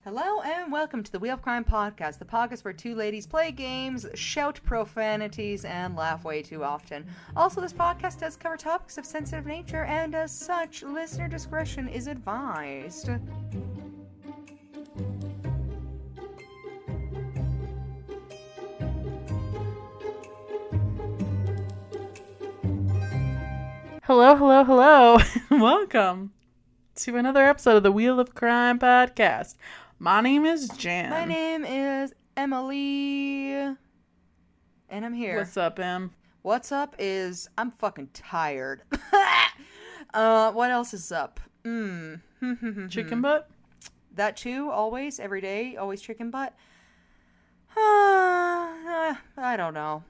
Hello and welcome to the Wheel of Crime podcast, the podcast where two ladies play games, shout profanities, and laugh way too often. Also, this podcast does cover topics of sensitive nature, and as such, listener discretion is advised. Hello. Welcome to another episode of the Wheel of Crime podcast. My name is Jenn. My name is Emily. And I'm here. What's up, Em? What's up is I'm fucking tired. What else is up? Chicken butt? That too, always, every day, always chicken butt. I don't know.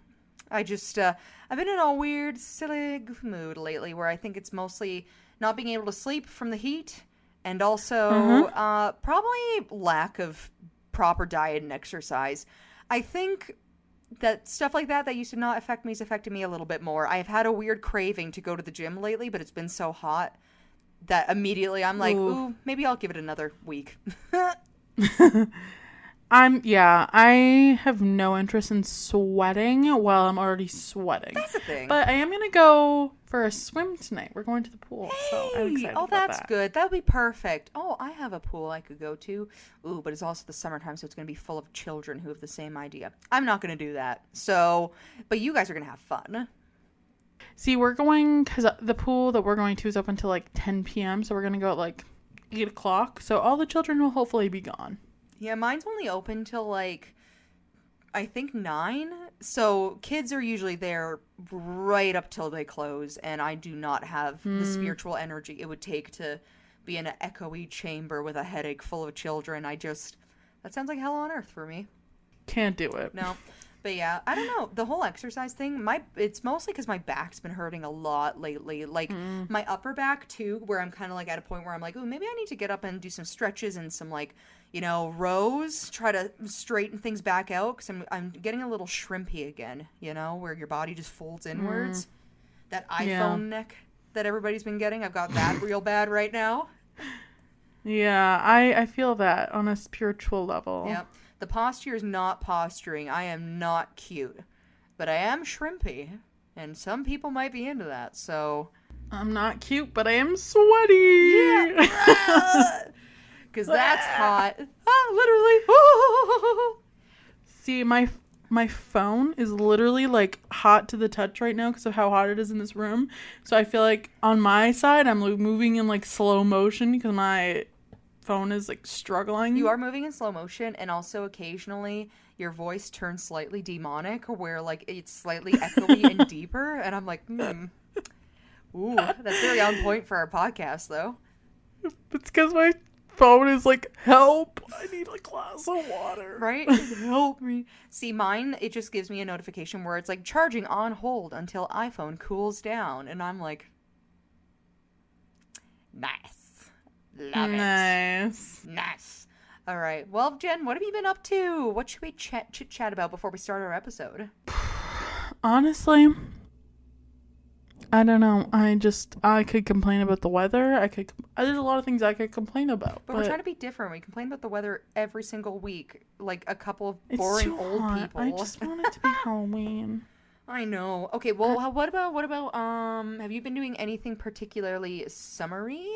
I've been in a weird, silly mood lately where I think it's mostly not being able to sleep from the heat and also probably lack of proper diet and exercise. I think that stuff like that used to not affect me is affecting me a little bit more. I've had a weird craving to go to the gym lately, but it's been so hot that immediately I'm like, ooh, maybe I'll give it another week. I have no interest in sweating while I'm already sweating. That's the thing. But I am going to go for a swim tonight. We're going to the pool. Hey, so I'm excited about that's that. good. That would be perfect. Oh, I have a pool I could go to. Ooh, but it's also the summertime, so it's going to be full of children who have the same idea. I'm not going to do that. So, but you guys are going to have fun. See, we're going, because the pool that we're going to is open till like 10 p.m. So we're going to go at like 8 o'clock. So all the children will hopefully be gone. Yeah, mine's only open till like, I think 9. So kids are usually there right up till they close. And I do not have the spiritual energy it would take to be in an echoey chamber with a headache full of children. That sounds like hell on earth for me. Can't do it. No. But yeah, I don't know. The whole exercise thing, it's mostly because my back's been hurting a lot lately. Like, my upper back, too, where I'm kind of, like, at a point where I'm like, ooh, maybe I need to get up and do some stretches and some, like, rows, try to straighten things back out, because I'm getting a little shrimpy again, where your body just folds inwards. That iPhone neck that everybody's been getting, I've got that real bad right now. Yeah, I feel that on a spiritual level. Yep. The posture is not posturing. I am not cute. But I am shrimpy. And some people might be into that, so... I'm not cute, but I am sweaty! Yeah! Because that's hot. Literally. See, my phone is literally, like, hot to the touch right now because of how hot it is in this room. So I feel like on my side, I'm like, moving in, like, slow motion because my phone is like struggling. You are moving in slow motion, and also occasionally your voice turns slightly demonic where like it's slightly echoey and deeper, and I'm like, ooh, that's very on point for our podcast though. It's because my phone is like, help, I need a glass of water, right? Help me. See, mine, it just gives me a notification where it's like charging on hold until iPhone cools down, and I'm like, nice. Love it. Nice. All right. Well, Jen, what have you been up to? What should we chit-chat about before we start our episode? Honestly, I don't know. I could complain about the weather. There's a lot of things I could complain about. But we're trying to be different. We complain about the weather every single week, like a couple of boring old people. I just want it to be Halloween. I know. Okay, well, what about, have you been doing anything particularly summery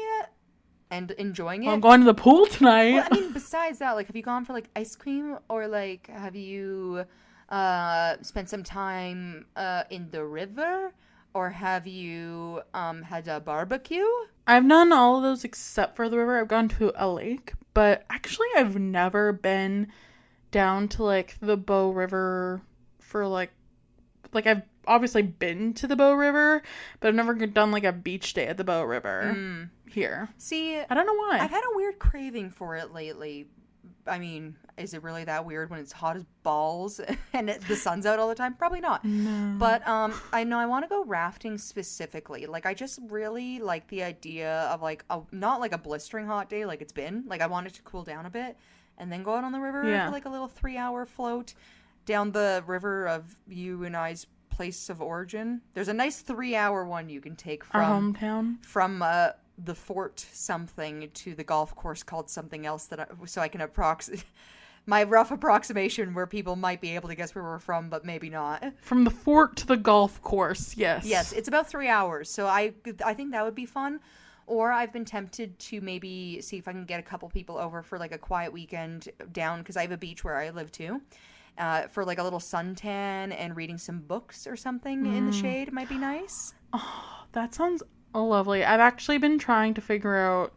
and enjoying it? Well, I'm going to the pool tonight. Well, I mean, besides that, like, have you gone for, like, ice cream? Or, like, have you spent some time in the river? Or have you had a barbecue? I've done all of those except for the river. I've gone to a lake. But actually, I've never been down to, like, the Bow River for, like, I've obviously been to the Bow River, but I've never done, like, a beach day at the Bow River here. See, I don't know why. I've had a weird craving for it lately. I mean, is it really that weird when it's hot as balls and the sun's out all the time? Probably not. No. But I know I want to go rafting specifically. Like, I just really like the idea of, like, not like a blistering hot day like it's been. Like, I want it to cool down a bit and then go out on the river for, like, a little 3-hour float down the river of you and I's place of origin. There's a nice 3-hour one you can take from our hometown. From the fort something to the golf course called something else so I can my rough approximation where people might be able to guess where we're from, but maybe not. From the fort to the golf course, yes. Yes, it's about 3 hours, so I think that would be fun. Or I've been tempted to maybe see if I can get a couple people over for like a quiet weekend down, because I have a beach where I live too, for like a little suntan and reading some books or something in the shade might be nice. Oh, that sounds lovely. I've actually been trying to figure out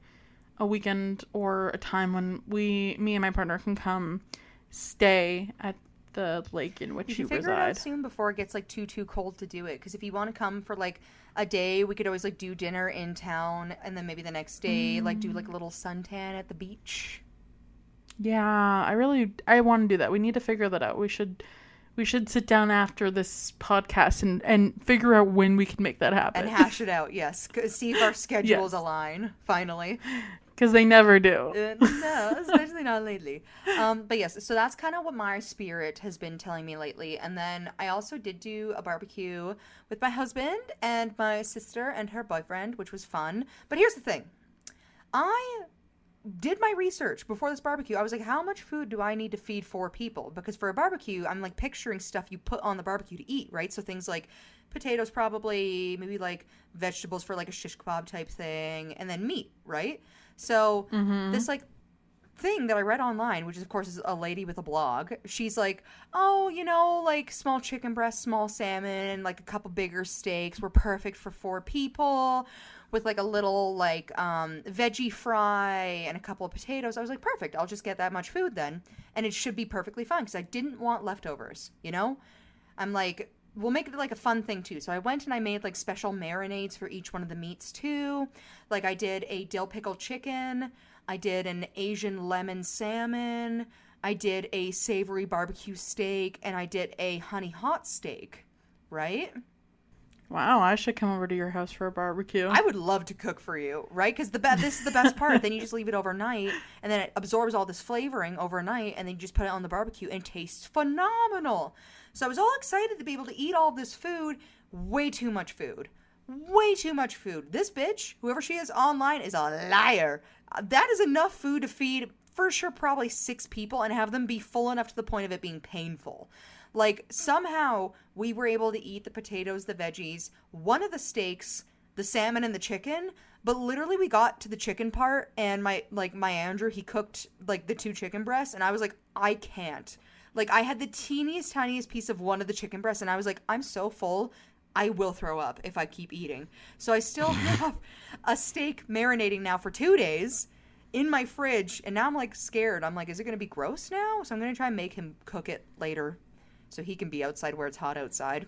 a weekend or a time when me and my partner can come stay at the lake in which you figure reside. It out soon before it gets like too cold to do it, because if you want to come for like a day, we could always like do dinner in town, and then maybe the next day like do like a little suntan at the beach. Yeah, I want to do that. We need to figure that out. We should sit down after this podcast and figure out when we can make that happen. And hash it out, yes. See if our schedules align, finally. Because they never do. No, especially not lately. But yes, so that's kind of what my spirit has been telling me lately. And then I also did do a barbecue with my husband and my sister and her boyfriend, which was fun. But here's the thing. I did my research before this barbecue. I was like, how much food do I need to feed 4 people? Because for a barbecue, I'm like picturing stuff you put on the barbecue to eat, right? So things like potatoes, probably, maybe like vegetables for like a shish kebab type thing, and then meat, right? So this like thing that I read online, which of course is a lady with a blog, she's like, oh, you know, like small chicken breast, small salmon, like a couple bigger steaks were perfect for 4 people with like a little like veggie fry and a couple of potatoes. I was like, perfect, I'll just get that much food then, and it should be perfectly fine, because I didn't want leftovers, you know? I'm like, we'll make it like a fun thing too. So I went and I made like special marinades for each one of the meats too. Like I did a dill pickle chicken, I did an Asian lemon salmon, I did a savory barbecue steak, and I did a honey hot steak, right? Wow, I should come over to your house for a barbecue. I would love to cook for you, right? Because this is the best part. Then you just leave it overnight, and then it absorbs all this flavoring overnight, and then you just put it on the barbecue, and it tastes phenomenal. So I was all excited to be able to eat all of this food. Way too much food. Way too much food. This bitch, whoever she is online, is a liar. That is enough food to feed, for sure, probably 6 people, and have them be full enough to the point of it being painful. Like, somehow we were able to eat the potatoes, the veggies, one of the steaks, the salmon, and the chicken, but literally we got to the chicken part, and my Andrew, he cooked like the 2 chicken breasts, and I was like, I can't. Like, I had the teeniest, tiniest piece of one of the chicken breasts, and I was like, I'm so full, I will throw up if I keep eating. So I still have a steak marinating now for 2 days in my fridge, and now I'm like scared. I'm like, is it going to be gross now? So I'm going to try and make him cook it later so he can be outside where it's hot outside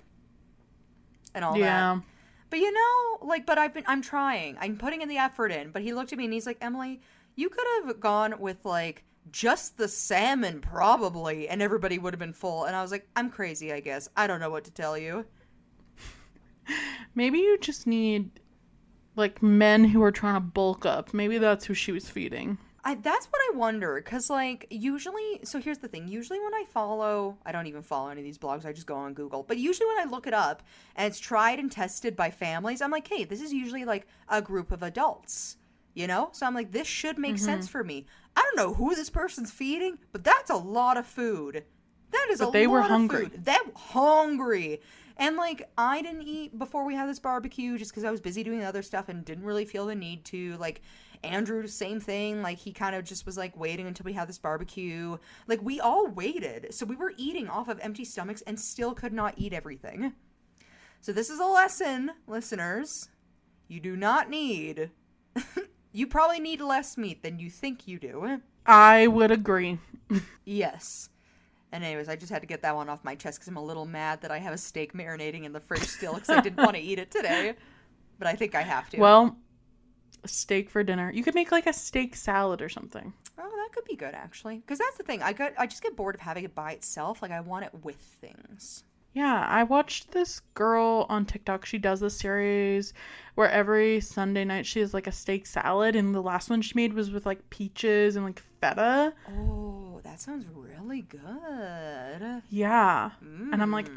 and all that. But you know, like, but I'm trying. I'm putting in the effort in. But he looked at me and he's like, Emily, you could have gone with like just the salmon probably, and everybody would have been full. And I was like, I'm crazy, I guess. I don't know what to tell you. Maybe you just need like men who are trying to bulk up. Maybe that's who she was feeding. That's what I wonder, because, like, usually, so here's the thing, usually when I don't even follow any of these blogs, I just go on Google, but usually when I look it up, and it's tried and tested by families, I'm like, hey, this is usually, like, a group of adults, you know? So I'm like, this should make sense for me. I don't know who this person's feeding, but that's a lot of food. That is a lot of food. They were hungry. They're hungry. And, like, I didn't eat before we had this barbecue just because I was busy doing other stuff and didn't really feel the need to. Like, Andrew, same thing. Like, he kind of just was, like, waiting until we had this barbecue. Like, we all waited. So we were eating off of empty stomachs and still could not eat everything. So this is a lesson, listeners. You do not need... You probably need less meat than you think you do. I would agree. Yes. And anyways, I just had to get that one off my chest because I'm a little mad that I have a steak marinating in the fridge still because I didn't want to eat it today. But I think I have to. Well, a steak for dinner. You could make like a steak salad or something. Oh, that could be good, actually. Because that's the thing. I just get bored of having it by itself. Like, I want it with things. Yeah, I watched this girl on TikTok. She does this series where every Sunday night she has like a steak salad, and the last one she made was with like peaches and like feta. Oh, that sounds really good. Yeah. And I'm like,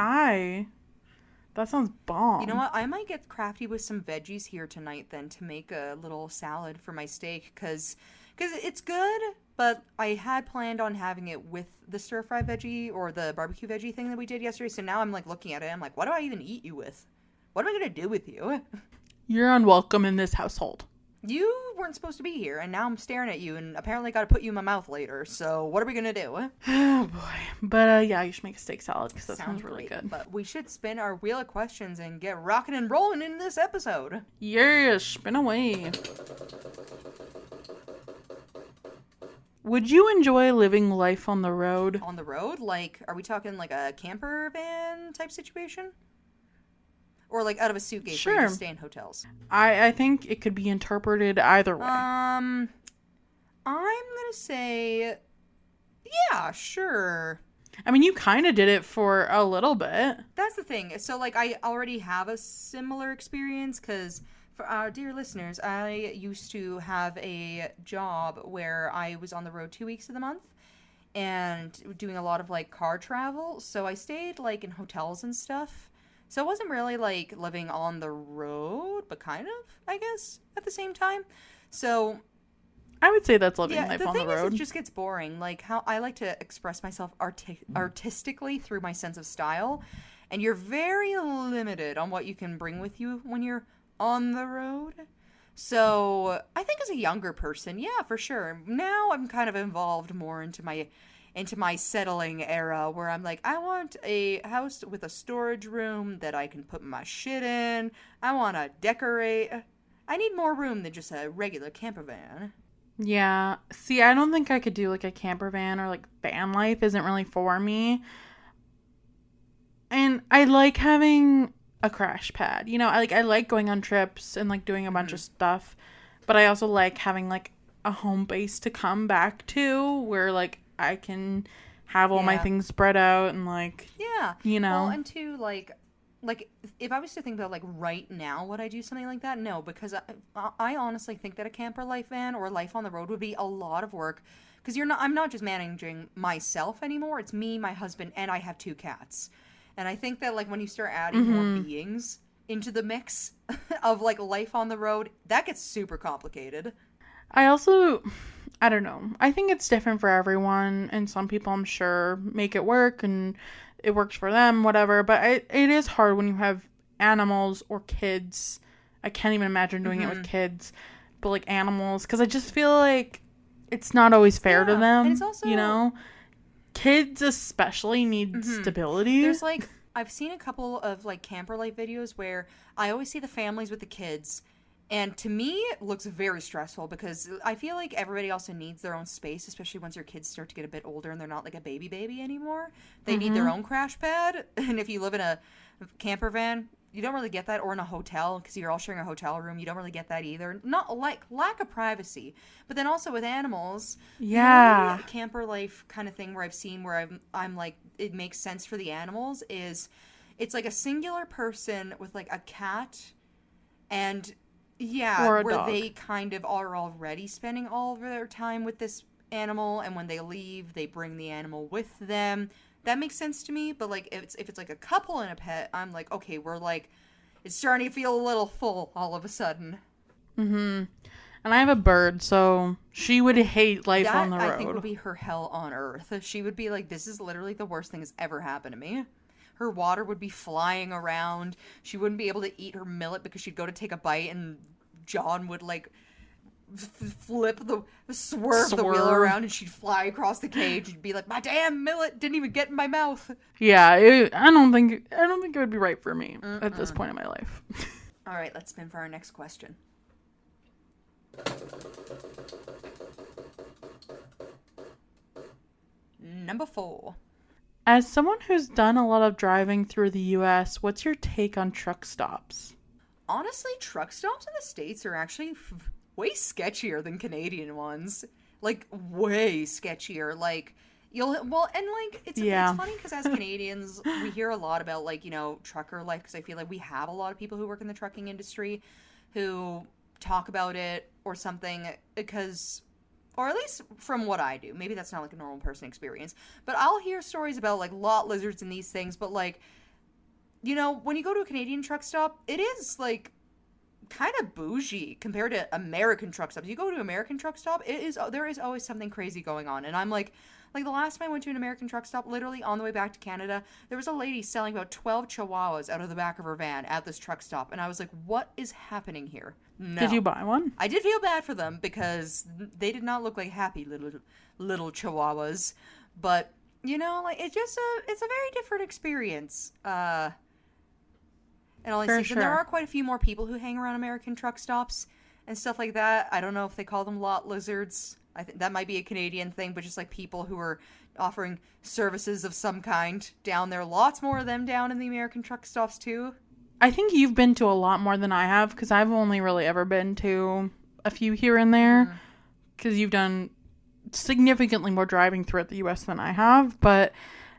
That sounds bomb. You know what? I might get crafty with some veggies here tonight then to make a little salad for my steak because it's good, but I had planned on having it with the stir-fry veggie or the barbecue veggie thing that we did yesterday. So now I'm like looking at it. I'm like, what do I even eat you with? What am I going to do with you? You're unwelcome in this household. You weren't supposed to be here, and now I'm staring at you, and apparently got to put you in my mouth later. So what are we gonna do? Oh boy! But yeah, you should make a steak salad because that sounds really good. But we should spin our wheel of questions and get rocking and rolling in this episode. Yes, spin away. Would you enjoy living life on the road? On the road? Like, are we talking like a camper van type situation? Or like out of a suitcase where you just stay in hotels? I think it could be interpreted either way. I'm gonna say, yeah, sure. I mean, you kind of did it for a little bit. That's the thing. So like I already have a similar experience because for our dear listeners, I used to have a job where I was on the road 2 weeks of the month and doing a lot of like car travel. So I stayed like in hotels and stuff. So it wasn't really like living on the road, but kind of, I guess, at the same time. So I would say that's living life on the road. The thing is, it just gets boring. Like how I like to express myself artistically through my sense of style, and you're very limited on what you can bring with you when you're on the road. So I think as a younger person, yeah, for sure. Now I'm kind of involved more into my settling era where I'm like, I want a house with a storage room that I can put my shit in. I want to decorate. I need more room than just a regular camper van. Yeah. See, I don't think I could do like a camper van or like van life isn't really for me. And I like having a crash pad. You know, I like going on trips and like doing a bunch of stuff. But I also like having like a home base to come back to where like I can have all my things spread out and like, you know. Well, and to like if I was to think about like right now would I do something like that? No, because I honestly think that a camper life van or life on the road would be a lot of work because I'm not just managing myself anymore. It's me, my husband, and I have 2 cats. And I think that like when you start adding more beings into the mix of like life on the road, that gets super complicated. I don't know. I think it's different for everyone, and some people, I'm sure, make it work, and it works for them, whatever. But it is hard when you have animals or kids. I can't even imagine doing it with kids, but like animals, because I just feel like it's not always fair to them. And it's also, you know, kids especially need stability. There's like, I've seen a couple of like camper life videos where I always see the families with the kids. And to me, it looks very stressful because I feel like everybody also needs their own space, especially once your kids start to get a bit older and they're not like a baby anymore. They need their own crash pad. And if you live in a camper van, you don't really get that, or in a hotel because you're all sharing a hotel room. You don't really get that either. Not like lack of privacy. But then also with animals, the camper life kind of thing where I've seen where I'm like, it makes sense for the animals is it's like a singular person with like a cat and where dog. They kind of are already spending all of their time with this animal, and when they leave, they bring the animal with them. That makes sense to me, but like if it's like a couple and a pet, I'm like, okay, we're like, it's starting to feel a little full all of a sudden. And I have a bird, so she would hate life on the road. I think would be her hell on earth. She would be like, this is literally the worst thing that's ever happened to me. Her water would be flying around. She wouldn't be able to eat her millet because she'd go to take a bite and John would like swerve the wheel around and she'd fly across the cage and be like, my damn millet didn't even get in my mouth. Yeah, I don't think it would be right for me at this point in my life. All right, let's spin for our next question. Number 4. As someone who's done a lot of driving through the U.S., what's your take on truck stops? Honestly, truck stops in the States are actually way sketchier than Canadian ones. Like, way sketchier. Like, it's funny because as Canadians, we hear a lot about, like, you know, trucker life because I feel like we have a lot of people who work in the trucking industry who talk about it or something because... Or at least from what I do. Maybe that's not like a normal person experience. But I'll hear stories about like lot lizards and these things. But like you know, when you go to a Canadian truck stop, it is like kind of bougie compared to American truck stops. You go to an American truck stop, there is always something crazy going on. And I'm like the last time I went to an American truck stop, literally on the way back to Canada, there was a lady selling about 12 chihuahuas out of the back of her van at this truck stop. And I was like, what is happening here? No. Did you buy one? I did feel bad for them because they did not look like happy little chihuahuas. But, you know, like, it's a very different experience. And all these things. Sure. And there are quite a few more people who hang around American truck stops and stuff like that. I don't know if they call them lot lizards. I think that might be a Canadian thing, but just like people who are offering services of some kind down there. Lots more of them down in the American truck stops too. I think you've been to a lot more than I have, because I've only really ever been to a few here and there, because you've done significantly more driving throughout the U.S. than I have, but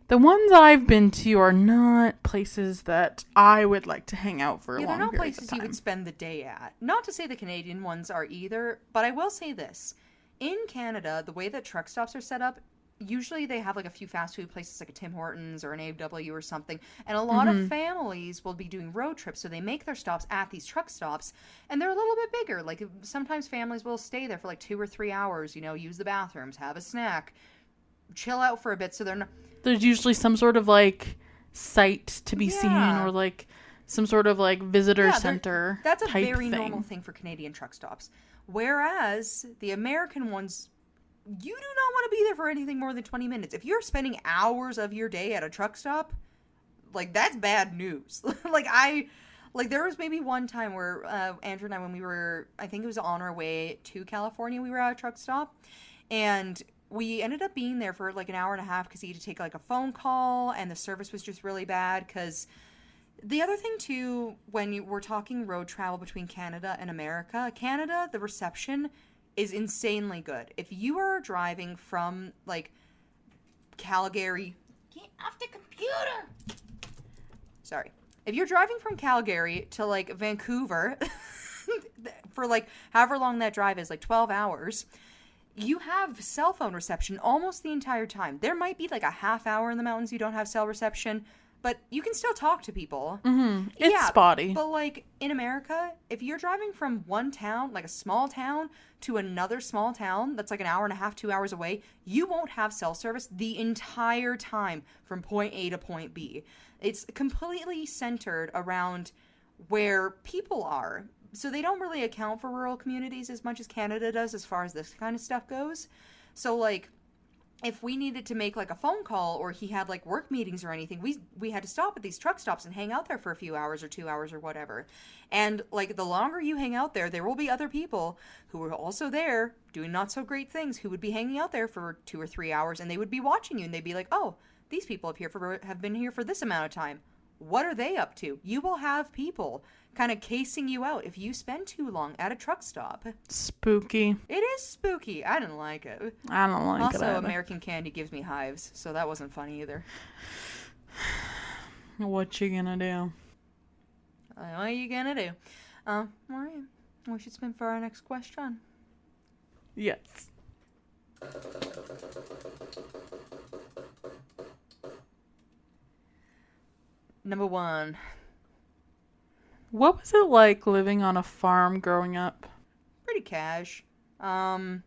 the ones I've been to are not places that I would like to hang out for a long period of time. They're not places you would spend the day at. Not to say the Canadian ones are either, but I will say this. In Canada, the way that truck stops are set up, usually they have like a few fast food places like a Tim Hortons or an A&W or something. And a lot of families will be doing road trips. So they make their stops at these truck stops and they're a little bit bigger. Like sometimes families will stay there for like 2 or 3 hours, you know, use the bathrooms, have a snack, chill out for a bit. So they're not... There's usually some sort of like site to be seen, or like some sort of like visitor center. That's a type very thing. normal thing for Canadian truck stops. Whereas the American ones, you do not want to be there for anything more than 20 minutes. If you're spending hours of your day at a truck stop, like, that's bad news. There was maybe one time where Andrew and I, when we were, I think it was on our way to California, we were at a truck stop, and we ended up being there for like an hour and a half because he had to take like a phone call, and the service was just really bad. Because the other thing too, when we're talking road travel between Canada and America, Canada, the reception is insanely good. If you are driving from like Calgary, get off the computer. Sorry. If you're driving from Calgary to like Vancouver for like however long that drive is, like 12 hours, you have cell phone reception almost the entire time. There might be like a half hour in the mountains you don't have cell reception, but you can still talk to people. Mm-hmm. It's spotty. But like in America, if you're driving from one town, like a small town, to another small town that's like an hour and a half, 2 hours away, you won't have cell service the entire time from point A to point B. It's completely centered around where people are. So they don't really account for rural communities as much as Canada does as far as this kind of stuff goes. So like, if we needed to make like a phone call, or he had like work meetings or anything, we had to stop at these truck stops and hang out there for a few hours or 2 hours or whatever. And like, the longer you hang out there will be other people who are also there doing not so great things who would be hanging out there for 2 or 3 hours, and they would be watching you, and they'd be like, oh, these people have been here for this amount of time. What are they up to? You will have people kind of casing you out if you spend too long at a truck stop. Spooky. It is spooky. I didn't like it. I don't like it Also, either. American candy gives me hives, so that wasn't funny either. What you gonna do? What are you gonna do? Alright. We should spin for our next question. Yes. Number 1. What was it like living on a farm growing up? Pretty cash. I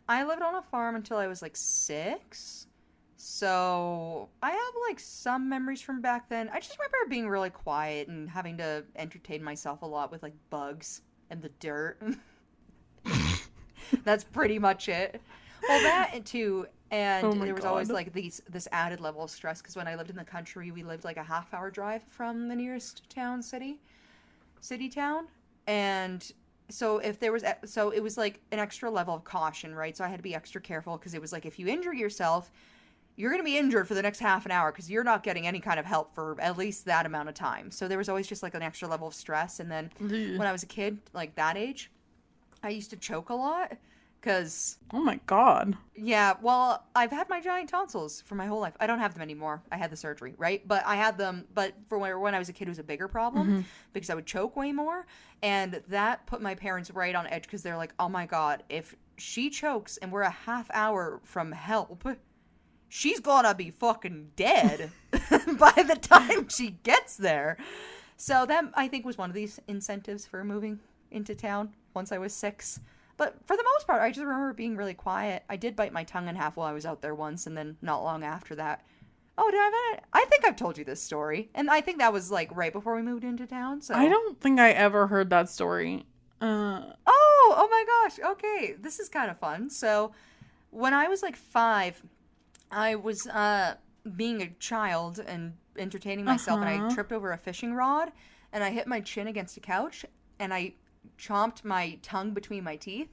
lived on a farm until I was like 6. So I have like some memories from back then. I just remember being really quiet and having to entertain myself a lot with like bugs and the dirt. That's pretty much it. Well, that too. And there was always like this added level of stress, because when I lived in the country, we lived like a half-hour drive from the nearest city town. And so it was like an extra level of caution, right? So I had to be extra careful, because it was like, if you injure yourself, you're going to be injured for the next half an hour, because you're not getting any kind of help for at least that amount of time. So there was always just like an extra level of stress. And then when I was a kid, like that age, I used to choke a lot. Because... Oh my god. Yeah, well, I've had my giant tonsils for my whole life. I don't have them anymore. I had the surgery, right? But I had them, but for when I was a kid, it was a bigger problem, because I would choke way more. And that put my parents right on edge, because they're like, oh my god, if she chokes and we're a half hour from help, she's gonna be fucking dead by the time she gets there. So that, I think, was one of these incentives for moving into town once I was 6. But for the most part, I just remember being really quiet. I did bite my tongue in half while I was out there once, and then not long after that. Oh, I think I've told you this story. And I think that was, like, right before we moved into town, so... I don't think I ever heard that story. Oh my gosh. Okay, this is kind of fun. So, when I was, like, 5, I was, being a child and entertaining myself, and I tripped over a fishing rod, and I hit my chin against a couch, and I chomped my tongue between my teeth,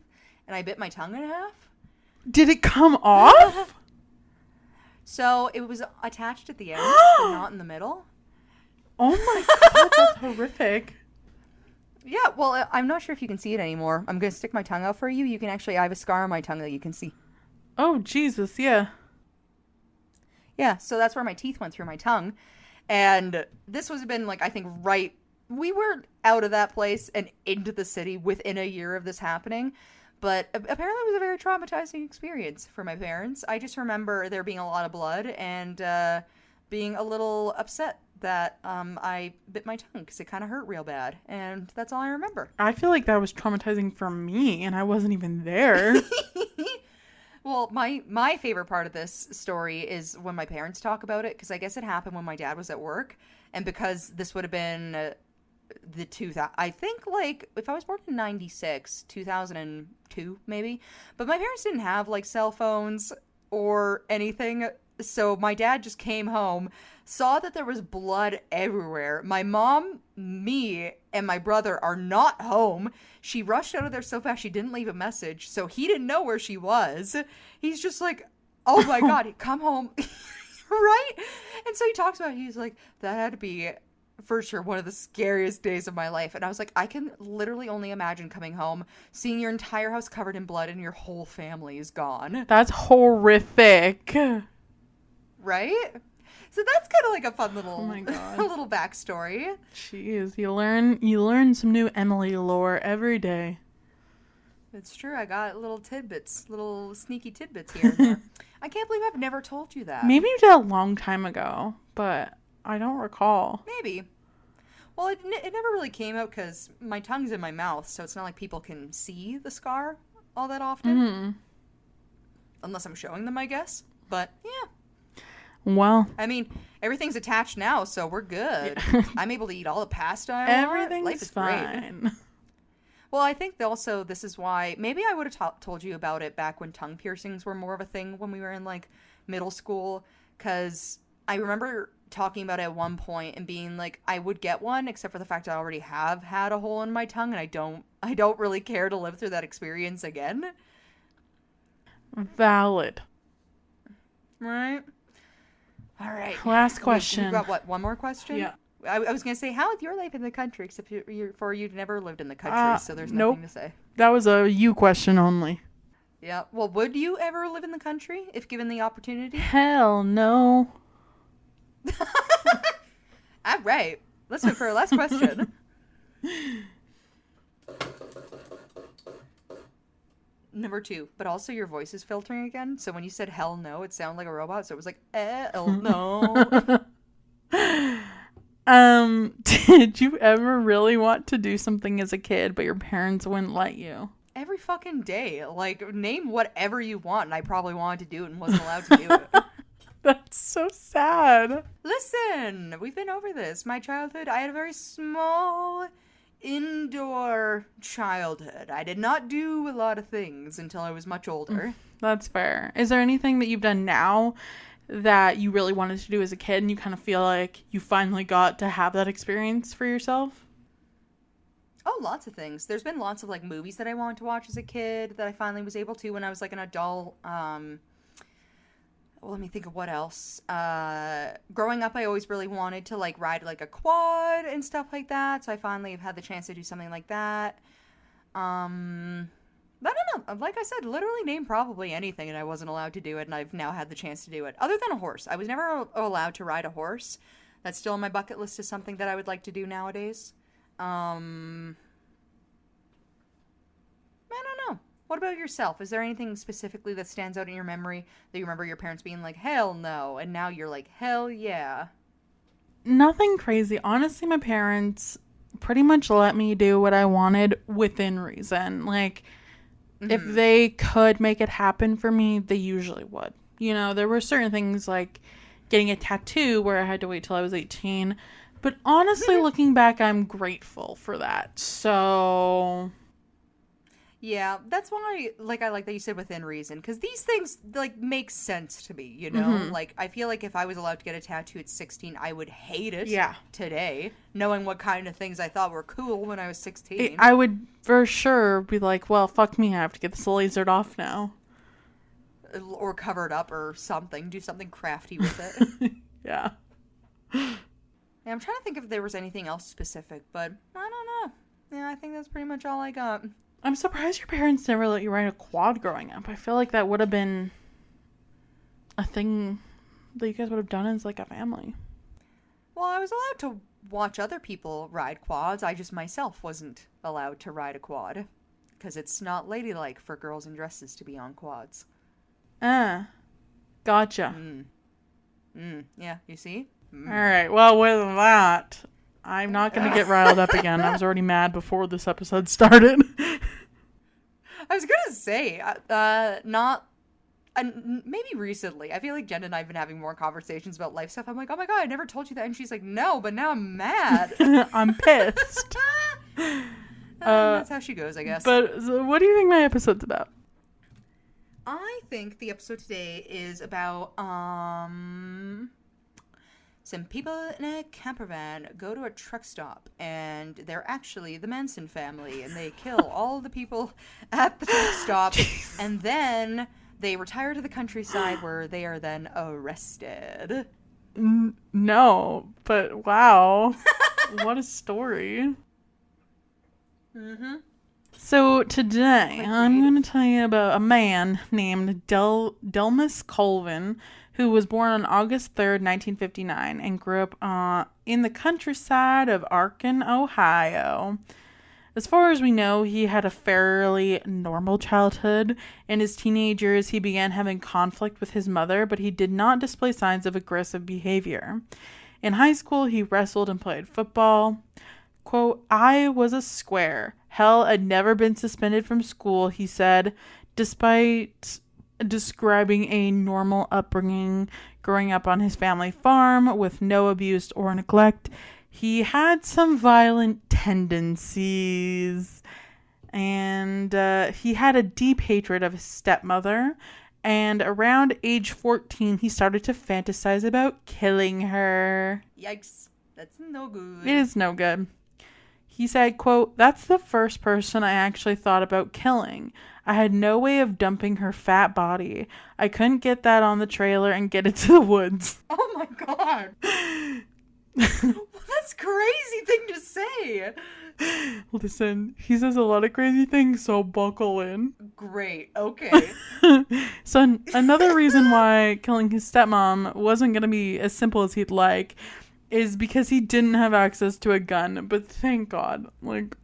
and I bit my tongue in half. Did it come off? So it was attached at the end, but not in the middle. Oh my god, that's horrific. Yeah, well, I'm not sure if you can see it anymore. I'm going to stick my tongue out for you. You can actually, I have a scar on my tongue that you can see. Oh, Jesus, yeah. Yeah, so that's where my teeth went through my tongue. And this was been, like, I think right... We were out of that place and into the city within a year of this happening. But apparently it was a very traumatizing experience for my parents. I just remember there being a lot of blood and being a little upset that I bit my tongue because it kind of hurt real bad. And that's all I remember. I feel like that was traumatizing for me, and I wasn't even there. Well, my favorite part of this story is when my parents talk about it, because I guess it happened when my dad was at work. And because this would have been the 2000, I think, like, if I was born in 96, 2002 maybe, but my parents didn't have, like, cell phones or anything, so my dad just came home, saw that there was blood everywhere. My mom, me, and my brother are not home. She rushed out of there so fast she didn't leave a message, so he didn't know where she was. He's just like, oh my god, come home. Right? And so he talks about it, he's like, that had to be for sure one of the scariest days of my life. And I was like, I can literally only imagine coming home, seeing your entire house covered in blood and your whole family is gone. That's horrific. Right? So that's kind of like a fun little, oh my God. a little backstory. Jeez, you learn some new Emily lore every day. It's true. I got little tidbits, little sneaky tidbits here and there. I can't believe I've never told you that. Maybe you did a long time ago, but I don't recall. Maybe. Well, it never really came out because my tongue's in my mouth, so it's not like people can see the scar all that often. Mm-hmm. Unless I'm showing them, I guess. But, yeah. Well. I mean, everything's attached now, so we're good. Yeah. I'm able to eat all the pasta I want. Everything's Life is fine. great. Well, I think also this is why... Maybe I would have told you about it back when tongue piercings were more of a thing when we were in, like, middle school. Because I remember talking about it at one point and being like, I would get one, except for the fact I already have had a hole in my tongue, and I don't really care to live through that experience again. Valid. Right? All right. Last question. We've got, what, one more question? Yeah. I was going to say, how is your life in the country, except for you've never lived in the country, so there's nothing to say. That was a you question only. Yeah. Well, would you ever live in the country if given the opportunity? Hell no. All right. Let's wait for our last question. Number 2, but also your voice is filtering again. So when you said hell no, it sounded like a robot. So it was like, hell no. Did you ever really want to do something as a kid, but your parents wouldn't let you? Every fucking day. Like, name whatever you want, and I probably wanted to do it and wasn't allowed to do it. That's so sad. Listen, we've been over this. My childhood, I had a very small indoor childhood. I did not do a lot of things until I was much older. That's fair. Is there anything that you've done now that you really wanted to do as a kid and you kind of feel like you finally got to have that experience for yourself? Oh, lots of things. There's been lots of, like, movies that I wanted to watch as a kid that I finally was able to when I was, like, an adult. Well, let me think of what else. Growing up, I always really wanted to, like, ride, like, a quad and stuff like that. So I finally have had the chance to do something like that. I don't know. Like I said, literally name probably anything, and I wasn't allowed to do it, and I've now had the chance to do it. Other than a horse. I was never allowed to ride a horse. That's still on my bucket list as something that I would like to do nowadays. I don't know. What about yourself? Is there anything specifically that stands out in your memory that you remember your parents being like, hell no, and now you're like, hell yeah? Nothing crazy. Honestly, my parents pretty much let me do what I wanted within reason. Like, if they could make it happen for me, they usually would. You know, there were certain things like getting a tattoo where I had to wait till I was 18. But honestly, looking back, I'm grateful for that. So... Yeah, that's why, like, I like that you said within reason, because these things, like, make sense to me, you know? Like, I feel like if I was allowed to get a tattoo at 16, I would hate it today, knowing what kind of things I thought were cool when I was 16. I would for sure be like, well, fuck me, I have to get this lasered off now. Or covered up or something. Do something crafty with it. Yeah. Yeah, I'm trying to think if there was anything else specific, but I don't know. Yeah, I think that's pretty much all I got. I'm surprised your parents never let you ride a quad growing up. I feel like that would have been a thing that you guys would have done as like a family. Well, I was allowed to watch other people ride quads. I just myself wasn't allowed to ride a quad. Because it's not ladylike for girls in dresses to be on quads. Gotcha. Yeah, you see? Alright, well, with that, I'm not going to get riled up again. I was already mad before this episode started. I was going to say, maybe recently. I feel like Jen and I have been having more conversations about life stuff. I'm like, oh my god, I never told you that. And she's like, no, but now I'm mad. I'm pissed. That's how she goes, I guess. But so what do you think my episode's about? I think the episode today is about, some people in a camper van go to a truck stop, and they're actually the Manson family, and they kill all the people at the truck stop, and then they retire to the countryside where they are then arrested. No, but wow. What a story. So today, I'm going to tell you about a man named Dellmus Colvin, who was born on August 3rd, 1959, and grew up in the countryside of Arkin, Ohio. As far as we know, he had a fairly normal childhood. In his teenage years, he began having conflict with his mother, but he did not display signs of aggressive behavior. In high school, he wrestled and played football. Quote, I was a square. Hell, I'd never been suspended from school, he said, despite describing a normal upbringing growing up on his family farm with no abuse or neglect. He had some violent tendencies, and he had a deep hatred of his stepmother, and around age 14 he started to fantasize about killing her. Yikes, that's no good. It is no good. He said, quote, that's the first person I actually thought about killing. I had no way of dumping her fat body. I couldn't get that on the trailer and get it to the woods. Oh my god. That's a crazy thing to say. Listen, he says a lot of crazy things, so buckle in. Great, okay. So another reason why killing his stepmom wasn't going to be as simple as he'd like is because he didn't have access to a gun. But thank God, like,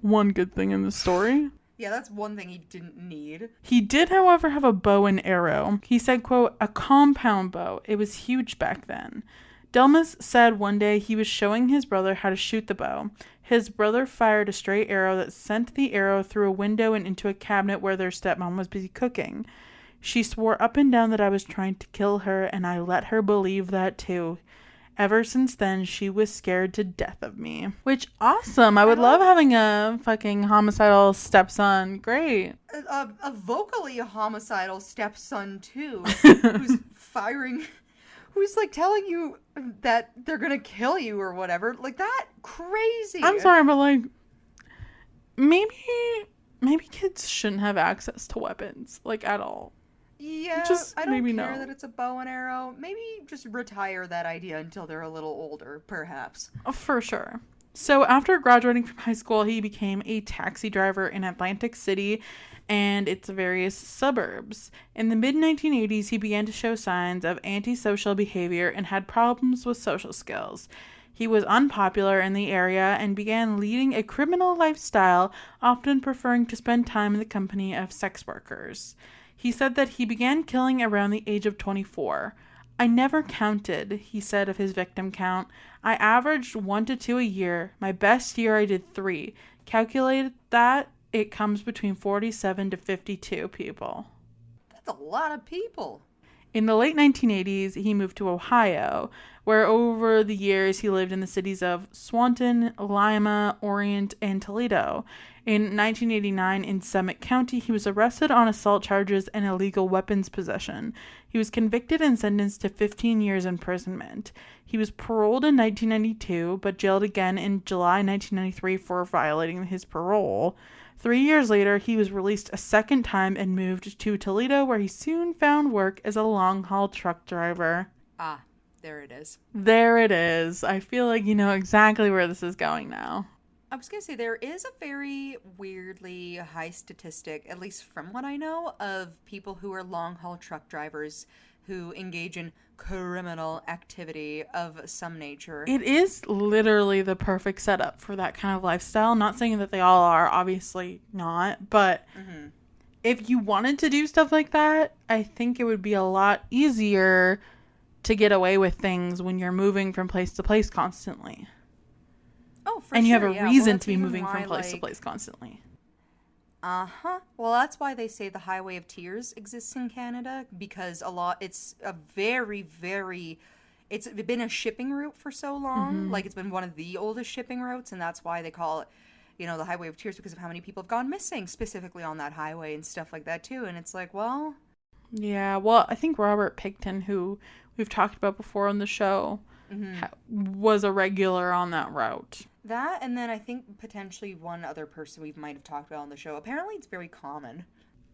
one good thing in the story. Yeah, that's one thing he didn't need. He did, however, have a bow and arrow. He said, quote, a compound bow. It was huge back then. Dellmus said one day he was showing his brother how to shoot the bow. His brother fired a stray arrow that sent the arrow through a window and into a cabinet where their stepmom was busy cooking. She swore up and down that I was trying to kill her, and I let her believe that too. Ever since then, she was scared to death of me. Which, awesome. I would love having a fucking homicidal stepson. Great. A vocally homicidal stepson, too. Who's firing... Who's, like, telling you that they're gonna kill you or whatever. Like, that crazy. I'm sorry, but, like... Maybe kids shouldn't have access to weapons. Like, at all. Yeah, just I don't maybe care no. that it's a bow and arrow. Maybe just retire that idea until they're a little older, perhaps. For sure. So after graduating from high school, he became a taxi driver in Atlantic City and its various suburbs. In the mid-1980s, he began to show signs of antisocial behavior and had problems with social skills. He was unpopular in the area and began leading a criminal lifestyle, often preferring to spend time in the company of sex workers. He said that he began killing around the age of 24. I never counted, he said of his victim count. I averaged 1 to 2 a year. My best year I did 3. Calculated that, it comes between 47 to 52 people. That's a lot of people. In the late 1980s, he moved to Ohio, where over the years he lived in the cities of Swanton, Lima, Orient, and Toledo. In 1989, in Summit County, he was arrested on assault charges and illegal weapons possession. He was convicted and sentenced to 15 years imprisonment. He was paroled in 1992, but jailed again in July 1993 for violating his parole. 3 years later, he was released a second time and moved to Toledo, where he soon found work as a long-haul truck driver. Ah, there it is. There it is. I feel like you know exactly where this is going now. I was going to say, there is a very weirdly high statistic, at least from what I know, of people who are long-haul truck drivers who engage in criminal activity of some nature. It is literally the perfect setup for that kind of lifestyle. Not saying that they all are, obviously not, but if you wanted to do stuff like that, I think it would be a lot easier to get away with things when you're moving from place to place constantly. Oh, for and sure. You have a reason to be moving from place to place constantly. Uh-huh. Well, that's why they say the Highway of Tears exists in Canada, because it's a very, very, it's been a shipping route for so long. Like, it's been one of the oldest shipping routes, and that's why they call it, you know, the Highway of Tears, because of how many people have gone missing specifically on that highway and stuff like that, too. And it's like, well... Yeah, well, I think Robert Picton, who we've talked about before on the show, was a regular on that route. That, and then I think potentially one other person we might have talked about on the show. Apparently it's very common.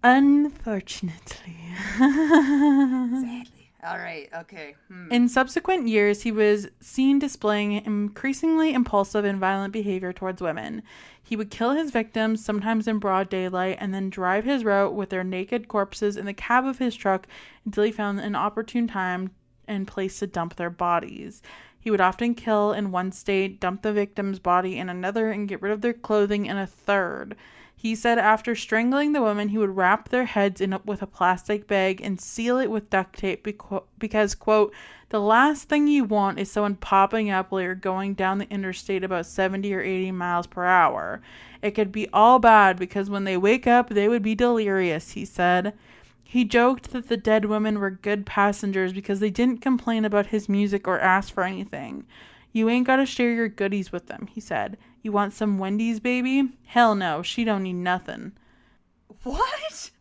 Unfortunately. Sadly. All right, okay. In subsequent years, he was seen displaying increasingly impulsive and violent behavior towards women. He would kill his victims, sometimes in broad daylight, and then drive his route with their naked corpses in the cab of his truck until he found an opportune time and place to dump their bodies. He would often kill in one state, dump the victim's body in another, and get rid of their clothing in a third. He said after strangling the women, he would wrap their heads with a plastic bag and seal it with duct tape because, quote, the last thing you want is someone popping up while you're going down the interstate about 70 or 80 miles per hour. It could be all bad because when they wake up, they would be delirious, he said. He joked that the dead women were good passengers because they didn't complain about his music or ask for anything. You ain't gotta share your goodies with them, he said. You want some Wendy's, baby? Hell no, she don't need nothing. What?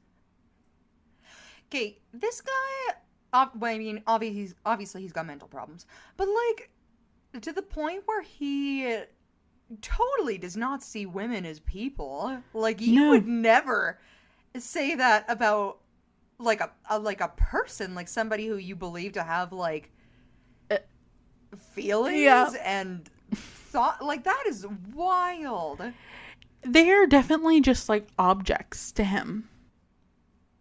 Okay, this guy, I mean, obviously he's got mental problems, but like, to the point where he totally does not see women as people. Like, you would never say that about like a person, like somebody who you believe to have like feelings and thought. Like, that is wild. They are definitely just like objects to him.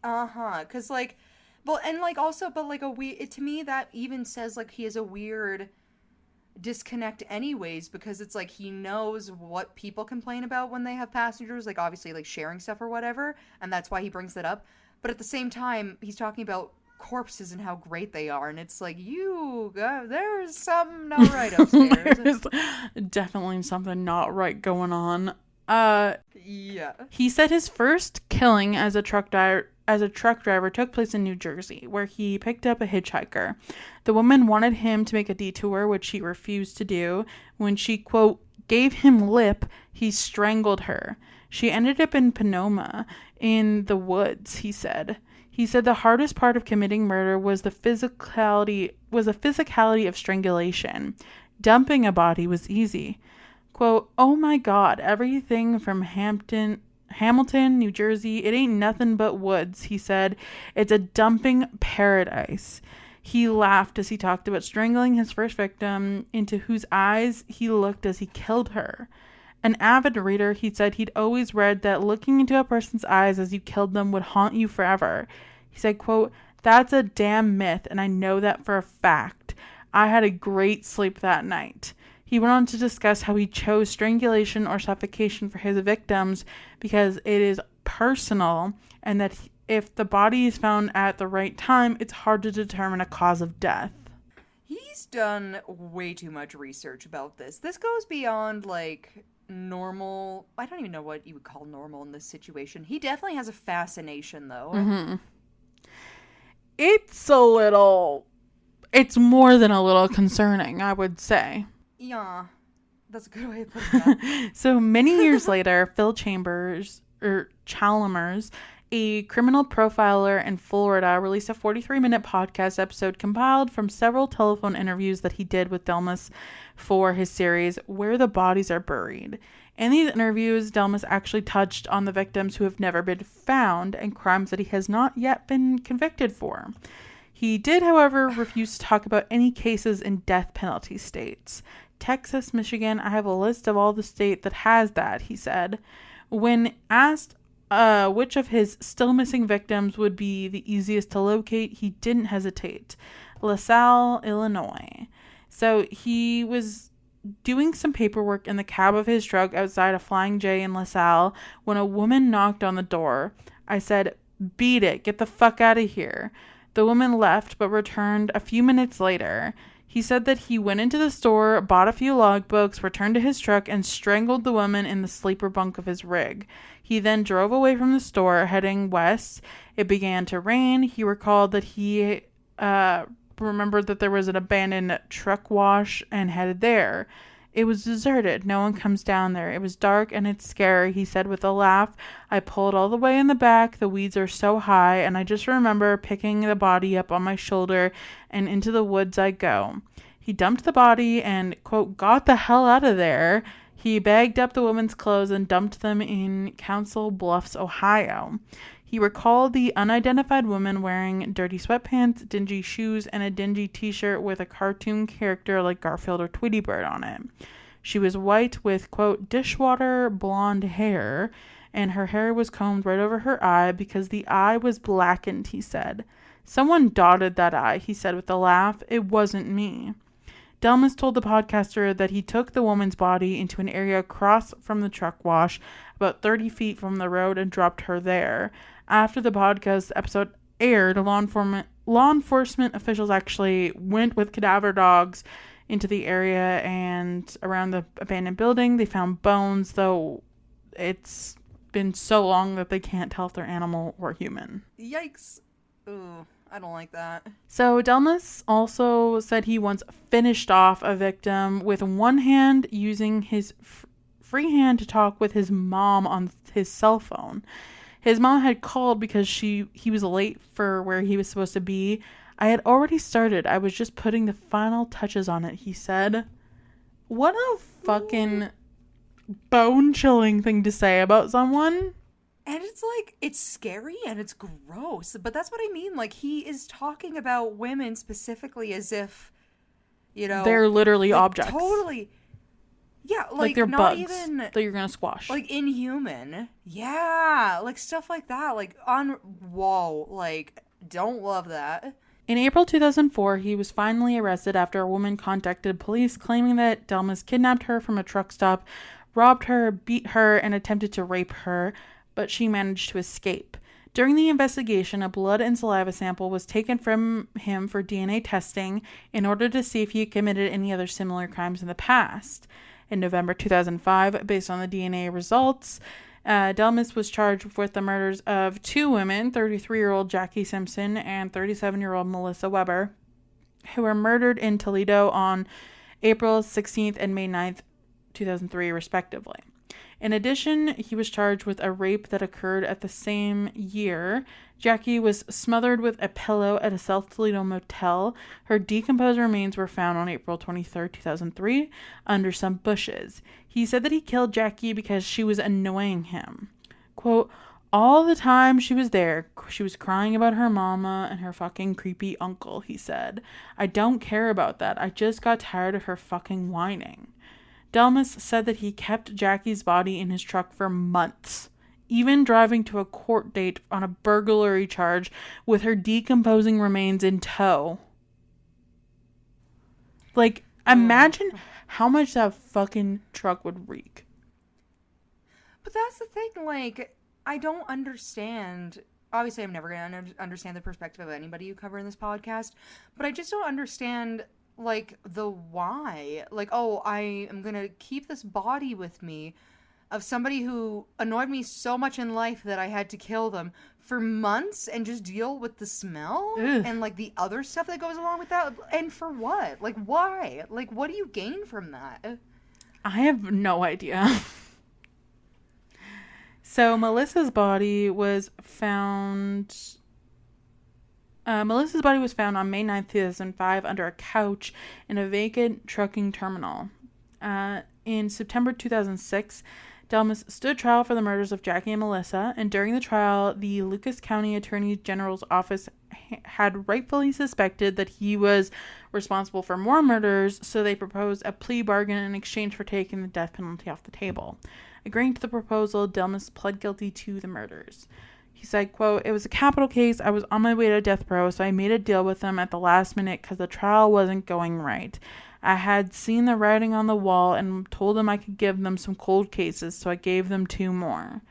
Because like, well, and like also, but like to me that even says like he has a weird disconnect anyways, because it's like he knows what people complain about when they have passengers, like obviously like sharing stuff or whatever, and that's why he brings that up. But at the same time, he's talking about corpses and how great they are, and it's like, there's something not right upstairs. There's definitely something not right going on. Yeah. He said his first killing as a truck driver took place in New Jersey, where he picked up a hitchhiker. The woman wanted him to make a detour, which he refused to do. When she, quote, gave him lip, he strangled her. She ended up in Sonoma in the woods, he said. He said the hardest part of committing murder was the physicality of strangulation. Dumping a body was easy. Quote, oh my God, everything from Hamilton, New Jersey, it ain't nothing but woods, he said. It's a dumping paradise. He laughed as he talked about strangling his first victim, into whose eyes he looked as he killed her. An avid reader, he said he'd always read that looking into a person's eyes as you killed them would haunt you forever. He said, quote, that's a damn myth, and I know that for a fact. I had a great sleep that night. He went on to discuss how he chose strangulation or suffocation for his victims because it is personal, and that if the body is found at the right time, it's hard to determine a cause of death. He's done way too much research about this. This goes beyond, like, normal. I don't even know what you would call normal in this situation. He definitely has a fascination, though. Mm-hmm. It's more than a little concerning, I would say. Yeah, that's a good way of putting that. So many years later, Phil Chalmers, a criminal profiler in Florida, released a 43-minute podcast episode compiled from several telephone interviews that he did with Dellmus for his series Where the Bodies Are Buried. In these interviews, Dellmus actually touched on the victims who have never been found and crimes that he has not yet been convicted for. He did, however, refuse to talk about any cases in death penalty states. Texas, Michigan, I have a list of all the states that has that, he said. When asked which of his still missing victims would be the easiest to locate, he didn't hesitate. LaSalle, Illinois. So he was doing some paperwork in the cab of his truck outside a Flying J in LaSalle when a woman knocked on the door. I said, "Beat it, get the fuck out of here." The woman left but returned a few minutes later. He said that he went into the store, bought a few logbooks, returned to his truck, and strangled the woman in the sleeper bunk of his rig. He then drove away from the store, heading west. It began to rain. He recalled that he remembered that there was an abandoned truck wash and headed there. It was deserted. No one comes down there. It was dark and it's scary, he said with a laugh. I pulled all the way in the back. The weeds are so high, and I just remember picking the body up on my shoulder, and into the woods I go. He dumped the body and, quote, got the hell out of there. He bagged up the woman's clothes and dumped them in Council Bluffs, Ohio. He recalled the unidentified woman wearing dirty sweatpants, dingy shoes, and a dingy t-shirt with a cartoon character like Garfield or Tweety Bird on it. She was white with, quote, dishwater blonde hair, and her hair was combed right over her eye because the eye was blackened, he said. Someone dotted that eye, he said with a laugh. It wasn't me. Dellmus told the podcaster that he took the woman's body into an area across from the truck wash, about 30 feet from the road, and dropped her there. After the podcast episode aired, law enforcement officials actually went with cadaver dogs into the area and around the abandoned building. They found bones, though it's been so long that they can't tell if they're animal or human. Yikes. Ooh, I don't like that. So Dellmus also said he once finished off a victim with one hand, using his free hand to talk with his mom on his cell phone. His mom had called because he was late for where he was supposed to be. I had already started. I was just putting the final touches on it, he said. What a fucking bone-chilling thing to say about someone. And it's like, it's scary and it's gross. But that's what I mean. Like, he is talking about women specifically as if, you know, they're literally like, objects. Totally. Yeah, like they're not bugs even that you're gonna squash. like inhuman. Yeah, like stuff like that. Like whoa, like don't love that. In April 2004, he was finally arrested after a woman contacted police claiming that Dellmus kidnapped her from a truck stop, robbed her, beat her, and attempted to rape her, but she managed to escape. During the investigation, a blood and saliva sample was taken from him for DNA testing in order to see if he had committed any other similar crimes in the past. In November 2005, based on the DNA results, Dellmus was charged with the murders of two women, 33-year-old Jackie Simpson and 37-year-old Melissa Weber, who were murdered in Toledo on April 16th and May 9th, 2003, respectively. In addition, he was charged with a rape that occurred at the same year. Jackie was smothered with a pillow at a South Toledo motel. Her decomposed remains were found on April 23rd, 2003, under some bushes. He said that he killed Jackie because she was annoying him. Quote, all the time she was there, she was crying about her mama and her fucking creepy uncle, he said. I don't care about that. I just got tired of her fucking whining. Dellmus said that he kept Jackie's body in his truck for months, even driving to a court date on a burglary charge with her decomposing remains in tow. Like, Imagine how much that fucking truck would reek. But that's the thing, like, I don't understand. Obviously, I'm never going to understand the perspective of anybody you cover in this podcast, but I just don't understand, like, the why. Like, oh, I am going to keep this body with me of somebody who annoyed me so much in life that I had to kill them for months and just deal with the smell and, like, the other stuff that goes along with that. And for what? Like, why? Like, what do you gain from that? I have no idea. So Melissa's body was found on May 9th, 2005 under a couch in a vacant trucking terminal. In September 2006, Dellmus stood trial for the murders of Jackie and Melissa, and during the trial, the Lucas County Attorney General's office had rightfully suspected that he was responsible for more murders, so they proposed a plea bargain in exchange for taking the death penalty off the table. Agreeing to the proposal, Dellmus pled guilty to the murders. He said, quote, "It was a capital case. I was on my way to death row, so I made a deal with them at the last minute because the trial wasn't going right. I had seen the writing on the wall and told them I could give them some cold cases, so I gave them 2 more.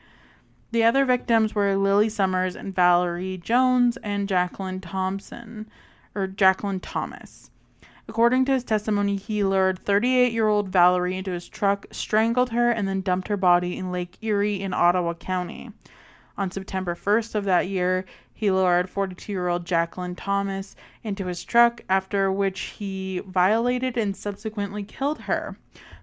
The other victims were Lily Summers and Valerie Jones and Jacqueline Thomas. According to his testimony, he lured 38-year-old Valerie into his truck, strangled her, and then dumped her body in Lake Erie in Ottawa County. On September 1st of that year, he lured 42-year-old Jacqueline Thomas into his truck, after which he violated and subsequently killed her.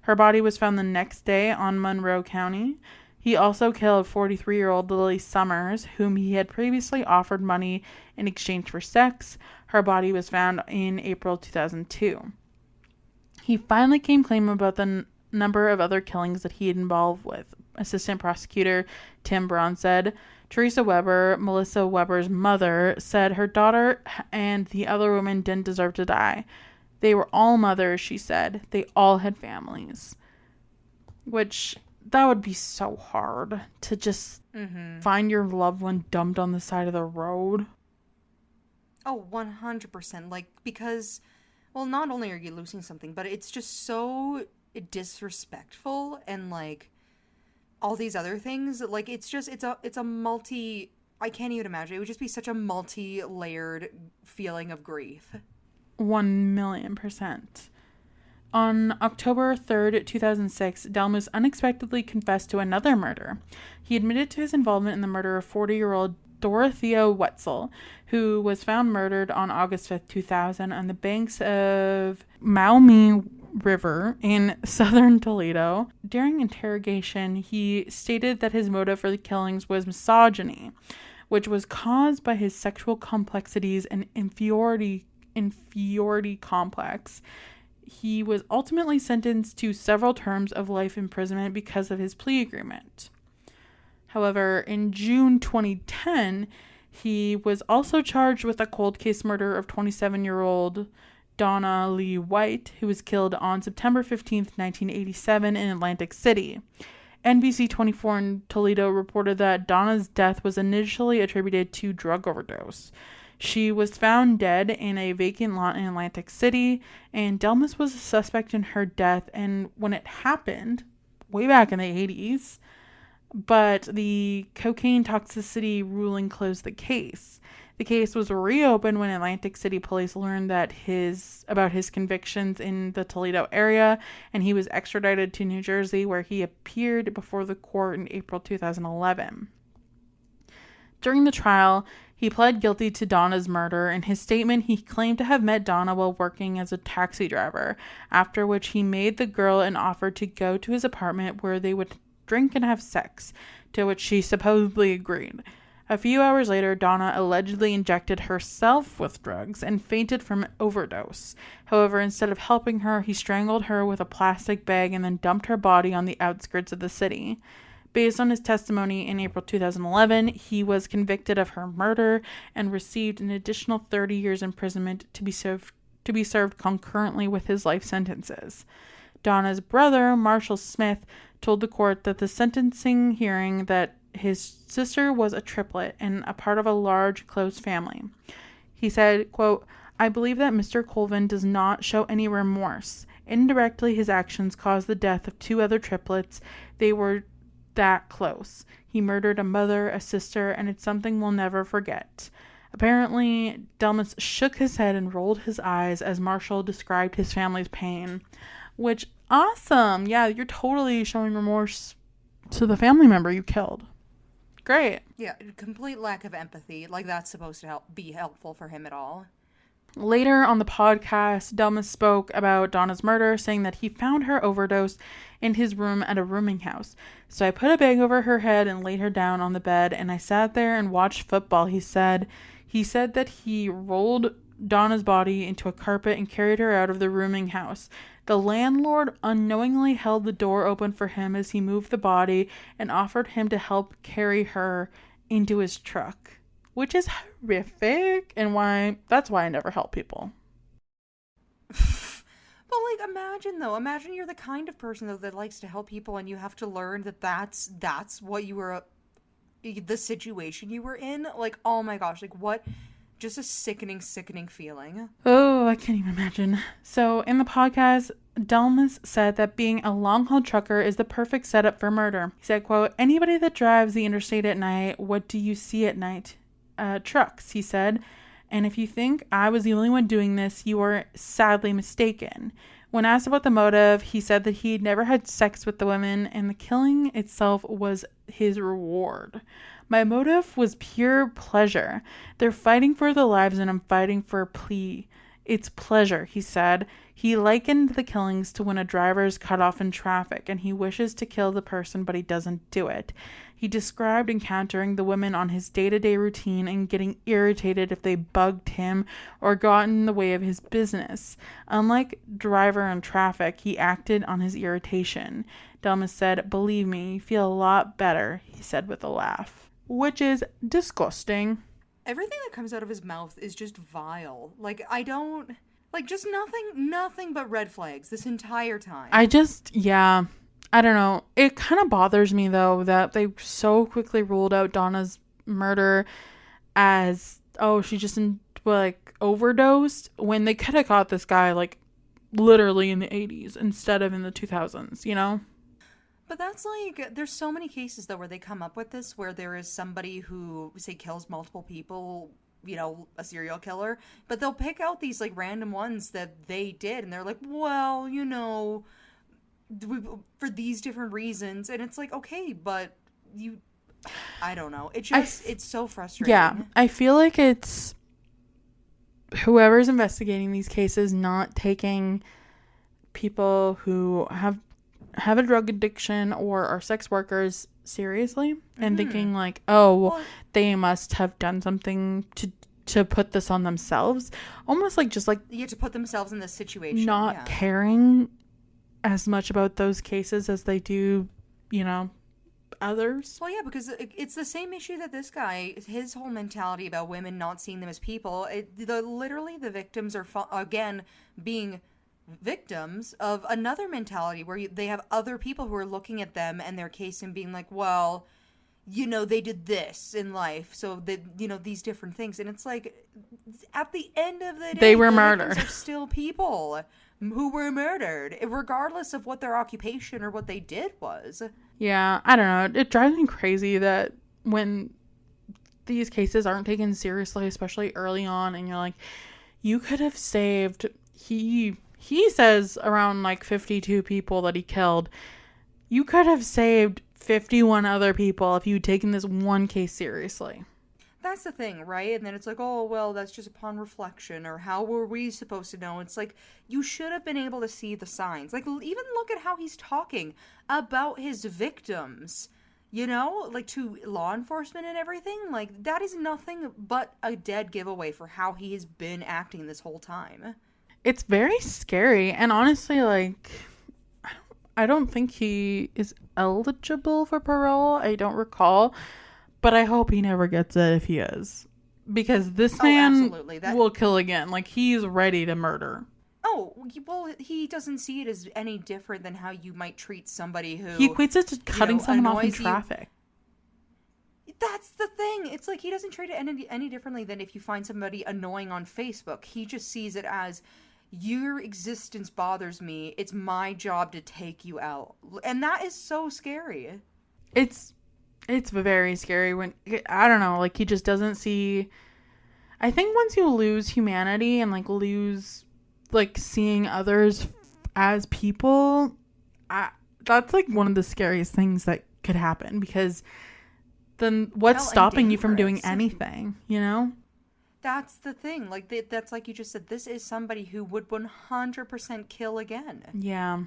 Her body was found the next day on Monroe County. He also killed 43-year-old Lily Summers, whom he had previously offered money in exchange for sex. Her body was found in April 2002. He finally came clean about the number of other killings that he had involved with. Assistant prosecutor Tim Braun said, Teresa Weber, Melissa Weber's mother, said her daughter and the other women didn't deserve to die. They were all mothers, she said. They all had families. Which, that would be so hard to just find your loved one dumped on the side of the road. Oh, 100%. Like, because, well, not only are you losing something, but it's just so disrespectful and, like, all these other things. Like, it's a multi, I can't even imagine. It would just be such a multi-layered feeling of grief. 1,000,000%. On October 3rd, 2006, Dellmus unexpectedly confessed to another murder. He admitted to his involvement in the murder of 40-year-old Dorothea Wetzel, who was found murdered on August 5th, 2000 on the banks of Maumee River in southern Toledo. During interrogation, he stated that his motive for the killings was misogyny, which was caused by his sexual complexities and inferiority complex. He was ultimately sentenced to several terms of life imprisonment because of his plea agreement. However, in June 2010, he was also charged with a cold case murder of 27-year-old Donna Lee White, who was killed on September 15th, 1987 in Atlantic City. NBC 24 in Toledo reported that Donna's death was initially attributed to drug overdose. She was found dead in a vacant lot in Atlantic City, and Dellmus was a suspect in her death, and when it happened, way back in the 80s, but the cocaine toxicity ruling closed the case. The case was reopened when Atlantic City police learned that about his convictions in the Toledo area, and he was extradited to New Jersey, where he appeared before the court in April 2011. During the trial, he pled guilty to Donna's murder. In his statement, he claimed to have met Donna while working as a taxi driver, after which he made the girl an offer to go to his apartment where they would drink and have sex, to which she supposedly agreed. A few hours later, Donna allegedly injected herself with drugs and fainted from an overdose. However, instead of helping her, he strangled her with a plastic bag and then dumped her body on the outskirts of the city. Based on his testimony in April 2011, he was convicted of her murder and received an additional 30 years imprisonment to be served concurrently with his life sentences. Donna's brother, Marshall Smith, told the court that the sentencing hearing that his sister was a triplet and a part of a large, close family. He said, quote, I believe that Mr. Colvin does not show any remorse. Indirectly, his actions caused the death of 2 other triplets. They were that close. He murdered a mother, a sister, and it's something we'll never forget. Apparently, Dellmus shook his head and rolled his eyes as Marshall described his family's pain. Which, awesome! Yeah, you're totally showing remorse to the family member you killed. Great. Yeah, complete lack of empathy. Like, that's supposed to be helpful for him at all. Later on the podcast, Dellmus spoke about Donna's murder, saying that he found her overdosed in his room at a rooming house. So I put a bag over her head and laid her down on the bed, and I sat there and watched football, he said. He said that he rolled Donna's body into a carpet and carried her out of the rooming house. The landlord unknowingly held the door open for him as he moved the body and offered him to help carry her into his truck. Which is horrific, and that's why I never help people. But, like, imagine you're the kind of person, though, that likes to help people, and you have to learn that that's what you were, the situation you were in. Like, oh my gosh, like, what, just a sickening feeling. Oh, I can't even imagine. So, in the podcast, Dellmus said that being a long-haul trucker is the perfect setup for murder. He said, quote, "Anybody that drives the interstate at night, what do you see at night? Trucks," he said. "And if you think I was the only one doing this, you are sadly mistaken." When asked about the motive, he said that he'd never had sex with the women and the killing itself was his reward. "My motive was pure pleasure. They're fighting for their lives and I'm fighting for a plea. It's pleasure," he said. He likened the killings to when a driver is cut off in traffic and he wishes to kill the person but he doesn't do it. He described encountering the women on his day-to-day routine and getting irritated if they bugged him or got in the way of his business. Unlike driver in traffic, he acted on his irritation. Dellmus said, "Believe me, you feel a lot better," he said with a laugh. Which is disgusting. Everything that comes out of his mouth is just vile. Like, just nothing but red flags this entire time. I don't know. It kind of bothers me, though, that they so quickly ruled out Donna's murder as, oh, she just, overdosed, when they could have caught this guy, literally in the 80s instead of in the 2000s, you know? But that's there's so many cases, though, where they come up with this, where there is somebody who, say, kills multiple people, a serial killer, but they'll pick out these, random ones that they did, and they're like, well, for these different reasons, and it's like, okay, but I don't know. It's so frustrating. Yeah, I feel like it's whoever's investigating these cases not taking people who have a drug addiction or are sex workers seriously and thinking they must have done something to put this on themselves, almost you have to put themselves in this situation, not caring as much about those cases as they do, others. Well, yeah, because it's the same issue that this guy, his whole mentality about women not seeing them as people, literally the victims are, again, being victims of another mentality where they have other people who are looking at them and their case and being like, well, they did this in life, so that, these different things. And it's like, at the end of the day, they were murdered. Are still people who were murdered, regardless of what their occupation or what they did was. Yeah, I don't know. It drives me crazy that when these cases aren't taken seriously, especially early on, and you're like, you could have saved, he says around 52 people that he killed. You could have saved 51 other people if you'd taken this one case seriously. That's the thing, right? And then it's like, oh, well, that's just upon reflection, or how were we supposed to know? It's like, you should have been able to see the signs. Even look at how he's talking about his victims, to law enforcement and everything. That is nothing but a dead giveaway for how he has been acting this whole time. It's very scary, and honestly, I don't think he is eligible for parole. I don't recall. But I hope he never gets it if he is. Because this man will kill again. He's ready to murder. Oh, well, he doesn't see it as any different than how you might treat somebody who... He equates it to cutting someone off in traffic. That's the thing. It's like he doesn't treat it any differently than if you find somebody annoying on Facebook. He just sees it as, your existence bothers me. It's my job to take you out. And that is so scary. It's very scary when, I don't know, like, he just doesn't see. I think once you lose humanity and, like, lose, like, seeing others as people, that's, like, one of the scariest things that could happen, because then what's stopping you from doing anything, you know? That's the thing. Like, that's like you just said, this is somebody who would 100% kill again. Yeah.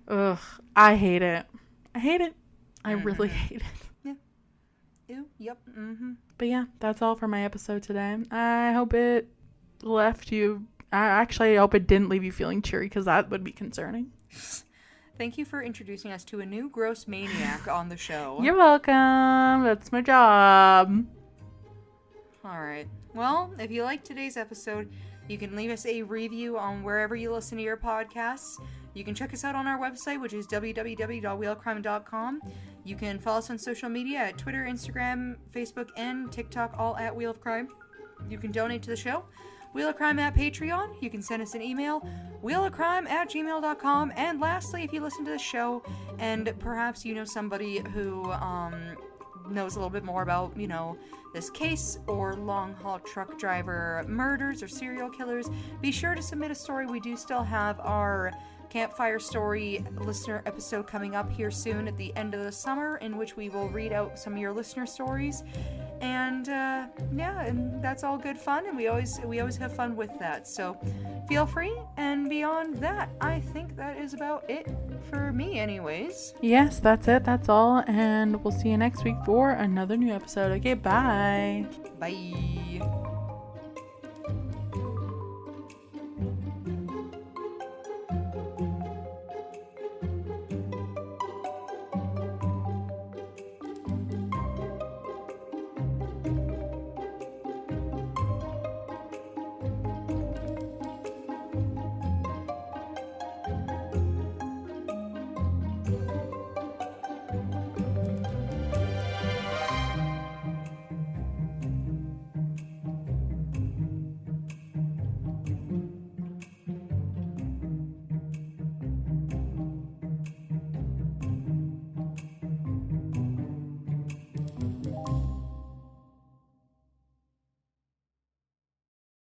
Ugh. I hate it. I really hate it. Yeah. Ew. Yep. Mm-hmm. But yeah, that's all for my episode today. I hope it left you. I hope it didn't leave you feeling cheery, because that would be concerning. Thank you for introducing us to a new gross maniac on the show. You're welcome. That's my job. All right. Well, if you liked today's episode, you can leave us a review on wherever you listen to your podcasts. You can check us out on our website, which is www.wheelofcrime.com. You can follow us on social media at Twitter, Instagram, Facebook, and TikTok, all at Wheel of Crime. You can donate to the show, Wheel of Crime at Patreon. You can send us an email, wheelofcrime@gmail.com. And lastly, if you listen to the show and perhaps you know somebody who knows a little bit more about, you know, this case or long-haul truck driver murders or serial killers, be sure to submit a story. We do still have our Campfire Story listener episode coming up here soon at the end of the summer, in which we will read out some of your listener stories. And yeah, and that's all good fun, and we always have fun with that. So feel free. And beyond that, I think that is about it for me anyways. Yes, that's it. That's all. And we'll see you next week for another new episode. Okay, bye. Bye.